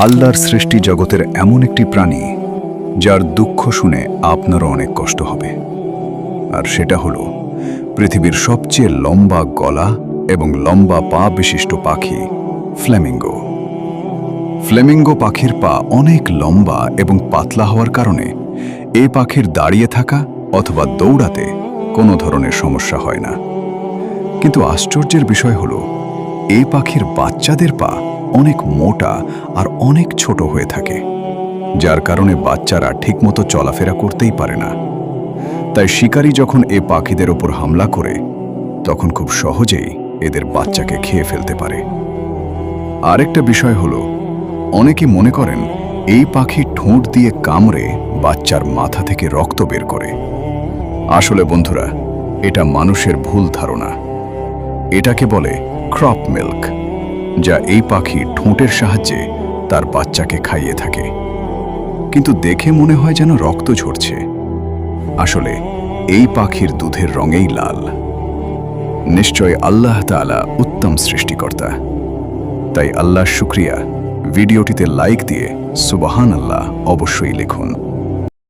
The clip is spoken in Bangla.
আল্লাহর সৃষ্টি জগতের এমন একটি প্রাণী যার দুঃখ শুনে আপনারও অনেক কষ্ট হবে। আর সেটা হলো পৃথিবীর সবচেয়ে লম্বা গলা এবং লম্বা পা বিশিষ্ট পাখি ফ্লেমিঙ্গো। ফ্লেমিঙ্গো পাখির পা অনেক লম্বা এবং পাতলা হওয়ার কারণে এই পাখির দাঁড়িয়ে থাকা অথবা দৌড়াতে কোনো ধরনের সমস্যা হয় না। কিন্তু আশ্চর্যের বিষয় হলো এই পাখির বাচ্চাদের পা অনেক মোটা আর অনেক ছোট হয়ে থাকে, যার কারণে বাচ্চারা ঠিকমতো চলাফেরা করতেই পারে না। তাই শিকারী যখন এই পাখিদের ওপর হামলা করে তখন খুব সহজেই এদের বাচ্চাকে খেয়ে ফেলতে পারে। আরেকটা বিষয় হলো অনেকে মনে করেন এই পাখি ঠোঁট দিয়ে কামড়ে বাচ্চার মাথা থেকে রক্ত বের করে। আসলে বন্ধুরা, এটা মানুষের ভুল ধারণা। এটাকে বলে ক্রপ মিল্ক, যা এই পাখি ঠোঁটের সাহায্যে তার বাচ্চাকে খাইয়ে থাকে। কিন্তু দেখে মনে হয় যেন রক্ত ঝরছে। আসলে এই পাখির দুধের রঙেই লাল। নিশ্চয় আল্লাহ তাআলা উত্তম সৃষ্টিকর্তা। তাই আল্লাহর শুকরিয়া। ভিডিওটিতে লাইক দিয়ে সুবহানাল্লাহ অবশ্যই লিখুন।